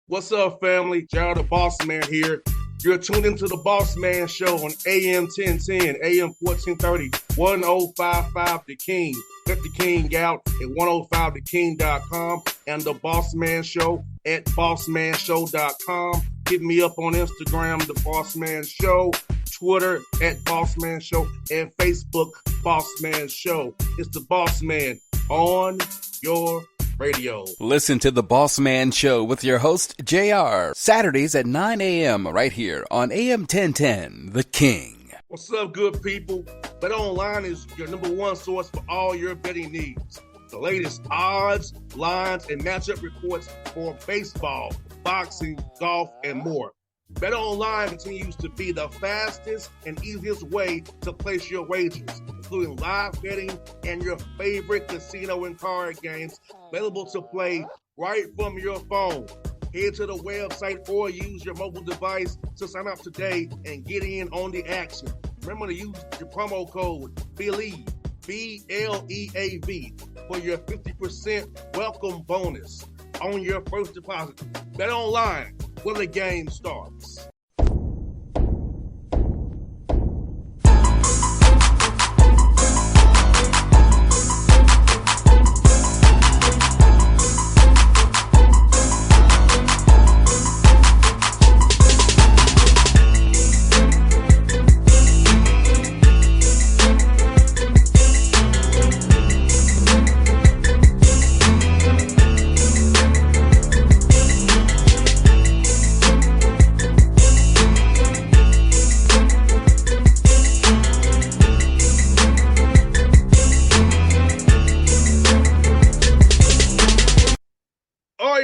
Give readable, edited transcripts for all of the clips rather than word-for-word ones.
What's up, family? Gerald the Bossman here. You're tuned into the Bossman Show on AM 1010, AM 1430, 1055 The King. Let the King out at 105theking.com and the Bossman Show at bossmanshow.com. Hit me up on Instagram, The Bossman Show, Twitter at Bossman Show, and Facebook, Bossman Show. It's the Bossman on your radio. Listen to the Bossman Show with your host, JR, Saturdays at 9 a.m. right here on AM 1010, The King. What's up, good people? BetOnline is your number one source for all your betting needs. The latest odds, lines, and matchup reports for baseball, boxing, golf, and more. BetOnline continues to be the fastest and easiest way to place your wagers, including live betting and your favorite casino and card games available to play right from your phone. Head to the website or use your mobile device to sign up today and get in on the action. Remember to use your promo code BELIEVE, BLEAV, for your 50% welcome bonus on your first deposit. BetOnline, where the game starts.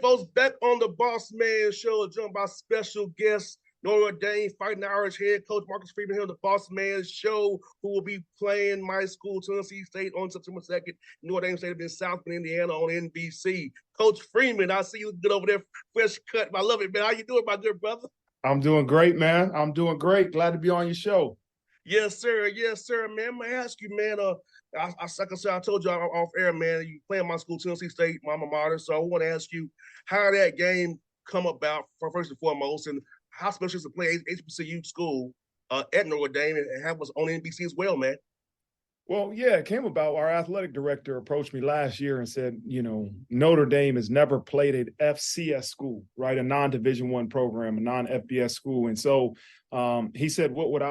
Folks, back on the Bossman Show, joined by special guest Notre Dame Fighting Irish head coach Marcus Freeman here on the Bossman Show, who will be playing my school, Tennessee State, on September 2nd. Notre Dame State in South Bend, Indiana on NBC. Coach Freeman, I see you good over there, fresh cut. I love it, man. How you doing, my good brother? I'm doing great, man. I'm doing great. Glad to be on your show. Yes, sir. Yes, sir, man. I'm going to ask you, man, like I said, I told you off air, man, you playing my school, Tennessee State, my alma mater. So I want to ask you how that game come about, first and foremost, and how special is to play HBCU school at Notre Dame and have us on NBC as well, man. Well, yeah, it came about. Our athletic director approached me last year and said, Notre Dame has never played at FCS school, right? A non-Division I program, a non-FBS school. And so he said, what would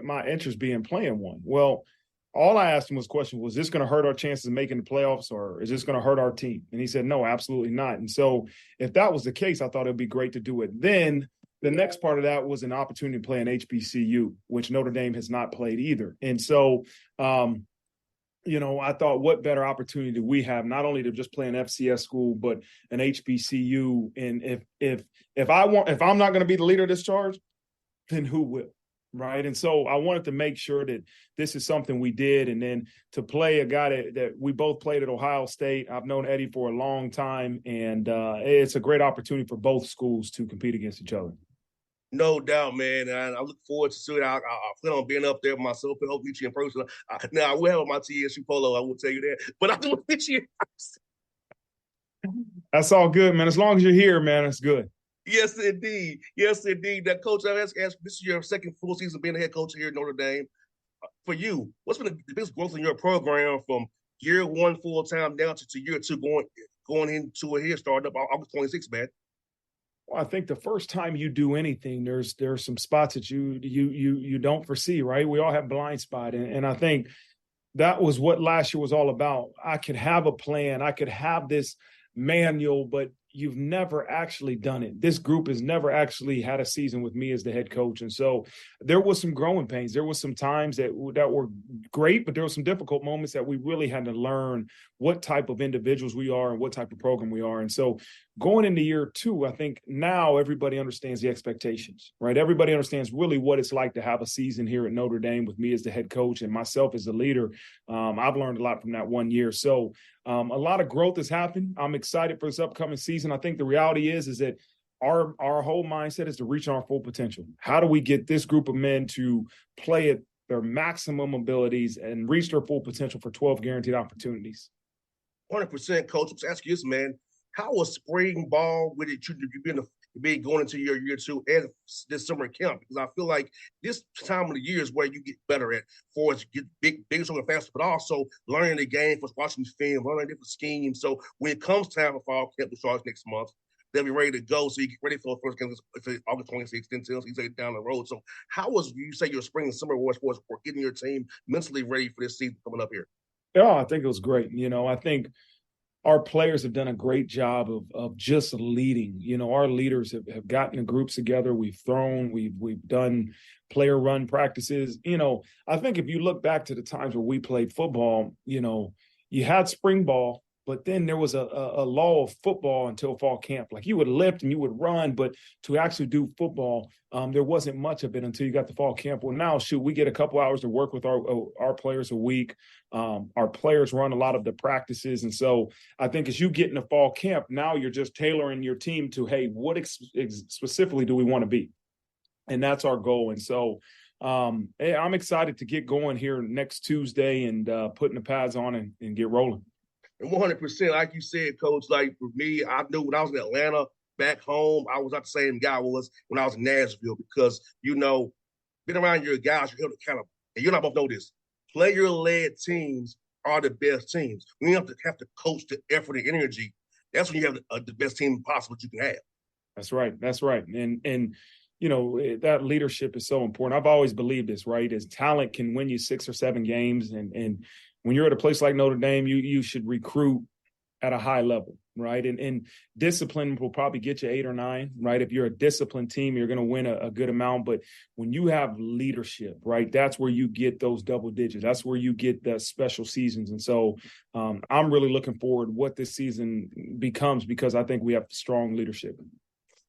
my interest be in playing one? Well, all I asked him was this going to hurt our chances of making the playoffs, or is this going to hurt our team? And he said, no, absolutely not. And so if that was the case, I thought it would be great to do it. Then the next part of that was an opportunity to play an HBCU, which Notre Dame has not played either. And so, I thought, what better opportunity do we have, not only to just play an FCS school, but an HBCU. And if I'm not going to be the leader of this charge, then who will? Right. And so I wanted to make sure that this is something we did. And then to play a guy that we both played at Ohio State. I've known Eddie for a long time, and it's a great opportunity for both schools to compete against each other. No doubt, man. And I look forward to it. I plan on being up there myself and hope meet you in person. Now, I will have my TSU polo, I will tell you that. But I will meet you in person. That's all good, man. As long as you're here, man, it's good. Yes, indeed. Yes, indeed. That coach, I asked, this is your second full season being a head coach here at Notre Dame. For you, what's been the biggest growth in your program from year one full time down to year two going into a here starting up August 26th, man? Well, I think the first time you do anything, there's some spots that you don't foresee, right? We all have blind spot, and I think that was what last year was all about. I could have a plan, I could have this manual, but you've never actually done it. This group has never actually had a season with me as the head coach. And so there was some growing pains. There was some times that were great, but there were some difficult moments that we really had to learn what type of individuals we are and what type of program we are. And so going into year two, I think now everybody understands the expectations, right? Everybody understands really what it's like to have a season here at Notre Dame with me as the head coach and myself as the leader. I've learned a lot from that 1 year. So a lot of growth has happened. I'm excited for this upcoming season. I think the reality is that our whole mindset is to reach our full potential. How do we get this group of men to play at their maximum abilities and reach their full potential for 12 guaranteed opportunities? 100%, Coach. Let's ask you this, man. How was spring ball with it? You being being going into your year 2 and this summer camp, because I feel like this time of the year is where you get better at for us get bigger, stronger, faster, but also learning the game, for watching film, learning different schemes. So when it comes time for fall camp, which starts next month, they'll be ready to go. So you get ready for the first game August 26th until you say down the road. So how was you say your spring and summer was for getting your team mentally ready for this season coming up here? Yeah, I think it was great. I think our players have done a great job of just leading. Our leaders have gotten the groups together. We've thrown, we've done player run practices. I think if you look back to the times where we played football, you had spring ball, but then there was a lull of football until fall camp. Like you would lift and you would run, but to actually do football, there wasn't much of it until you got to fall camp. Well, now, we get a couple hours to work with our players a week. Our players run a lot of the practices. And so I think as you get into fall camp, now you're just tailoring your team to, hey, what specifically do we want to be? And that's our goal. And so hey, I'm excited to get going here next Tuesday and putting the pads on and get rolling. And 100%, like you said, Coach, like for me, I knew when I was in Atlanta, back home, I was not the same guy I was when I was in Nashville because, being around your guys, you're held accountable. And you and I both know this. Player-led teams are the best teams. When you have to coach the effort and energy, that's when you have the best team possible you can have. That's right. And that leadership is so important. I've always believed this, right? As talent can win you 6 or 7 games, and when you're at a place like Notre Dame, you should recruit at a high level, right? And discipline will probably get you 8 or 9, right? If you're a disciplined team, you're going to win a good amount. But when you have leadership, right, that's where you get those double digits. That's where you get the special seasons. And so I'm really looking forward to what this season becomes because I think we have strong leadership.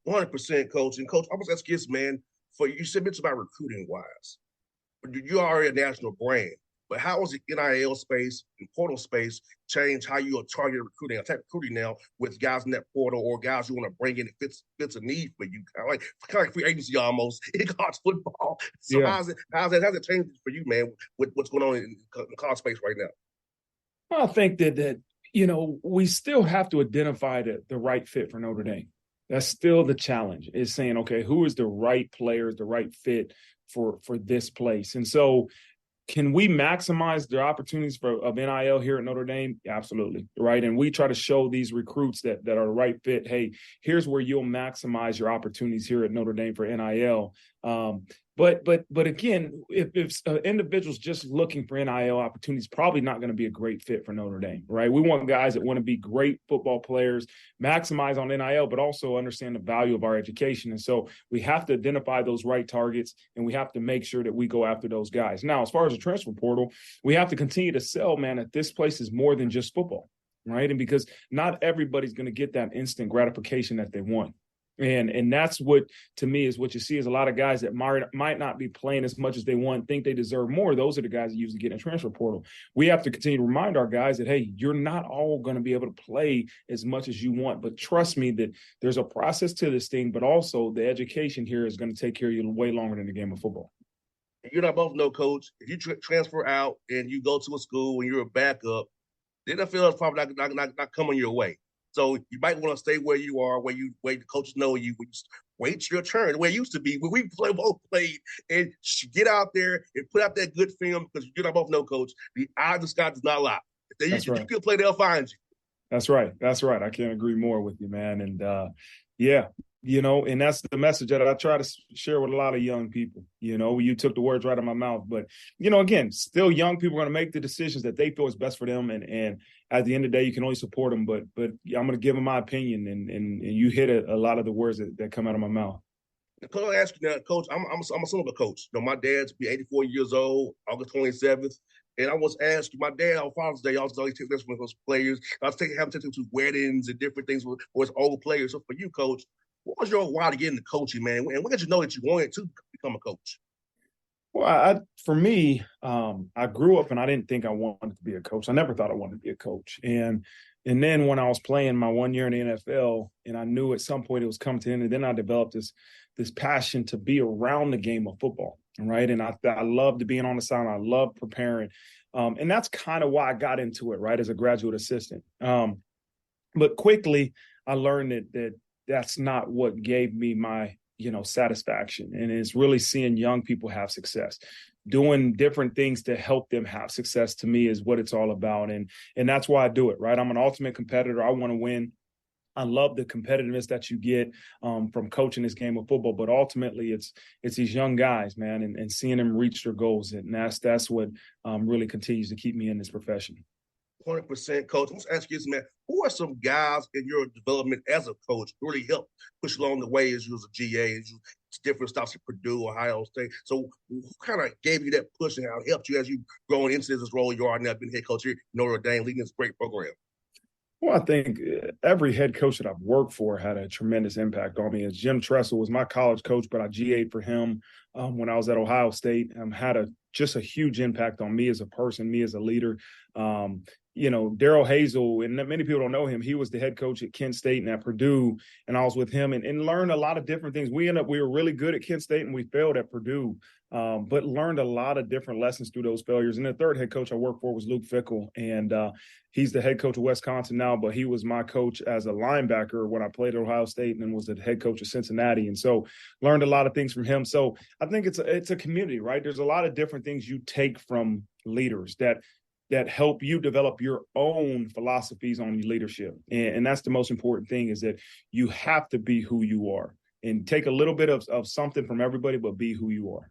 100%, Coach. And, Coach, I was asking this, man, for you said it's about recruiting-wise. You are already a national brand. But how has the NIL space and portal space changed how you are targeting recruiting? I type recruiting now with guys in that portal or guys you want to bring in that fits a need for you, kind of like free agency almost in college football. So yeah. How's it changed for you, man, with what's going on in college space right now? I think that we still have to identify the right fit for Notre Dame. That's still the challenge, is saying, okay, who is the right players, the right fit for this place? And so can we maximize the opportunities of NIL here at Notre Dame? Absolutely, right? And we try to show these recruits that are the right fit. Hey, here's where you'll maximize your opportunities here at Notre Dame for NIL. But again, if an individual's just looking for NIL opportunities, probably not going to be a great fit for Notre Dame, right? We want guys that want to be great football players, maximize on NIL, but also understand the value of our education. And so we have to identify those right targets, and we have to make sure that we go after those guys. Now, as far as the transfer portal, we have to continue to sell, man, that this place is more than just football, right? And because not everybody's going to get that instant gratification that they want. And that's what, to me, is what you see is a lot of guys that might not be playing as much as they want, think they deserve more. Those are the guys that usually get in a transfer portal. We have to continue to remind our guys that, hey, you're not all going to be able to play as much as you want. But trust me that there's a process to this thing, but also the education here is going to take care of you way longer than the game of football. You and I both know, Coach, if you transfer out and you go to a school and you're a backup, the NFL is probably not coming your way. So you might want to stay where you are, where the coaches know you. Wait your turn. The way it used to be when we both played, and get out there and put out that good film because you and I both know, Coach, the eye of the sky does not lie. If you can play, they'll find you. That's right. I can't agree more with you, man. And and that's the message that I try to share with a lot of young people. You took the words right out of my mouth. But, again, still young people are going to make the decisions that they feel is best for them. And at the end of the day, you can only support them. But I'm going to give them my opinion. And you hit a lot of the words that come out of my mouth. Coach, I ask you now, Coach, I'm a son of a coach. My dad's be 84 years old, August 27th. And I was asked, my dad on Father's Day also always takes this with those players. I was having to take to weddings and different things with his old players. So for you, Coach, what was your why to get into coaching, man? And when did you know that you wanted to become a coach? Well, for me, I grew up and I didn't think I wanted to be a coach. I never thought I wanted to be a coach. And then when I was playing my 1 year in the NFL, and I knew at some point it was coming to an end, and then I developed this passion to be around the game of football, right? And I loved being on the sideline. I loved preparing. And that's kind of why I got into it, right, as a graduate assistant. But quickly, I learned that that's not what gave me my, satisfaction. And it's really seeing young people have success. Doing different things to help them have success, to me, is what it's all about. And that's why I do it, right? I'm an ultimate competitor. I want to win. I love the competitiveness that you get from coaching this game of football, but ultimately it's these young guys, man, and seeing them reach their goals. And that's what really continues to keep me in this profession. 100%, Coach. Let's ask you this, man. Who are some guys in your development as a coach who really helped push along the way as you was a GA, as you different stops at Purdue, Ohio State? So who kind of gave you that push and how it helped you as you growing into this role you are now, being head coach here, Notre Dame, leading this great program? Well, I think every head coach that I've worked for had a tremendous impact on me. As Jim Tressel was my college coach, but I GA'd for him when I was at Ohio State. Had just a huge impact on me as a person, me as a leader. Daryl Hazel, and many people don't know him. He was the head coach at Kent State and at Purdue, and I was with him and learned a lot of different things. We were really good at Kent State and we failed at Purdue, but learned a lot of different lessons through those failures. And the third head coach I worked for was Luke Fickell, and he's the head coach of Wisconsin now, but he was my coach as a linebacker when I played at Ohio State, and then was the head coach of Cincinnati. And so learned a lot of things from him. So I think it's a community, right? There's a lot of different things you take from leaders that help you develop your own philosophies on leadership. And that's the most important thing, is that you have to be who you are and take a little bit of something from everybody, but be who you are.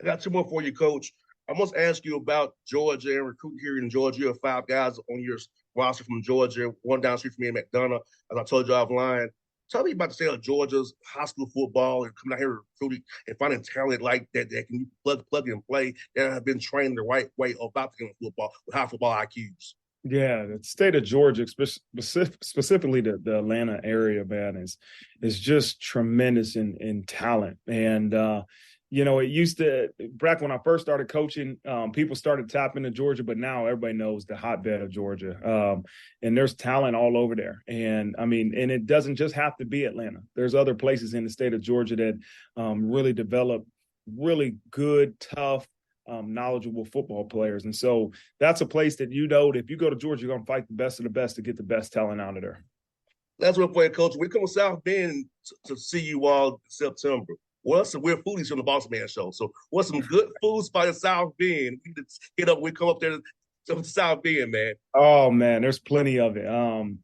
I got two more for you, Coach. I must ask you about Georgia and recruiting here in Georgia. You have 5 guys on your roster from Georgia, one down the street from me in McDonough, as I told you offline. Tell me about the state of Georgia's high school football and coming out here recruiting and finding talent like that can plug and play, that have been trained the right way about the game of football with high football IQs. Yeah, the state of Georgia, specifically the Atlanta area, man, is just tremendous in talent. And it used to, back when I first started coaching, people started tapping to Georgia, but now everybody knows the hotbed of Georgia. And there's talent all over there. And and it doesn't just have to be Atlanta. There's other places in the state of Georgia that really develop really good, tough, knowledgeable football players. And so that's a place that, that if you go to Georgia, you're going to fight the best of the best to get the best talent out of there. That's what for you, Coach. We come to South Bend to see you all in September. Well, we're foodies from the Bossman Show. So what's some good food spot in South Bend? We come up there to South Bend, man. Oh, man, there's plenty of it.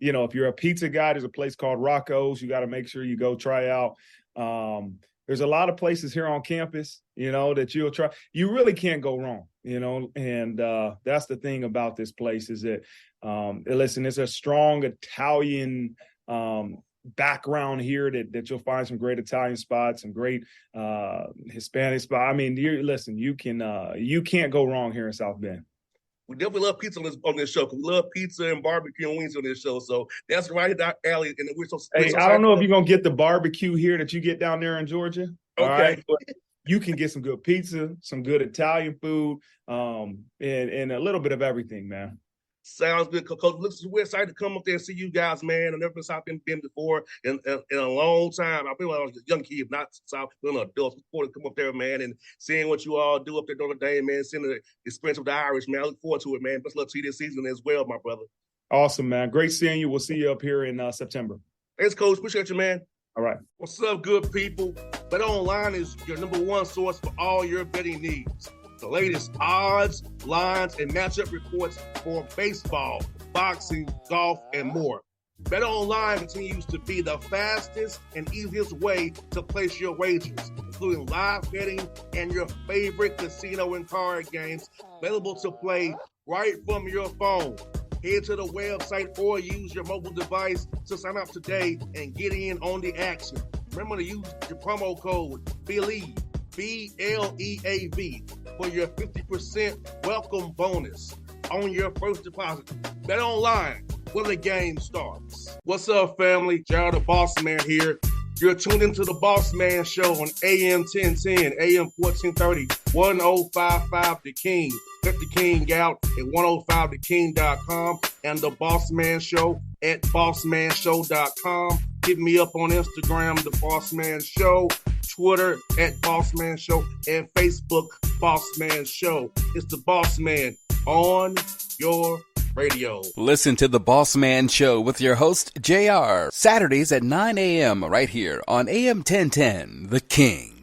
If you're a pizza guy, there's a place called Rocco's. You got to make sure you go try out. There's a lot of places here on campus, that you'll try. You really can't go wrong, and that's the thing about this place, is that, listen, it's a strong Italian background here that you'll find some great Italian spots, some great Hispanic spots. You can't go wrong here in South Bend. We definitely love pizza on this show, because we love pizza and barbecue and wings on this show. So that's right in our alley. And I don't know if you're going to get the barbecue here that you get down there in Georgia. Okay. All right? But you can get some good pizza, some good Italian food, and a little bit of everything, man. Sounds good, Coach. We're excited to come up there and see you guys, man. I've never been to South Bend before in a long time. I've been when I was a young kid, not South Bend adults. Look forward to come up there, man, and seeing what you all do up there Notre Dame, man. Seeing the experience with the Irish, man. I look forward to it, man. Best luck to you this season as well, my brother. Awesome, man. Great seeing you. We'll see you up here in September. Thanks, Coach. Appreciate you, man. All right. What's up, good people? BetOnline is your #1 source for all your betting needs. The latest odds, lines, and matchup reports for baseball, boxing, golf, and more. BetOnline continues to be the fastest and easiest way to place your wagers, including live betting and your favorite casino and card games available to play right from your phone. Head to the website or use your mobile device to sign up today and get in on the action. Remember to use your promo code BELIEVE, BLEAV, for your 50% welcome bonus on your first deposit. Bet online where the game starts. What's up, family? Jared the Bossman here. You're tuned into the Bossman Show on AM 1010, AM 1430, 1055 The King. Check The King out at 105theking.com and the Bossman Show at bossmanshow.com. Hit me up on Instagram, The Bossman Show, Twitter at Bossman Show, and Facebook, Bossman Show. It's the Bossman on your Radio. Listen to the Bossman Show with your host, JR, Saturdays at 9 a.m. right here on AM 1010, The King.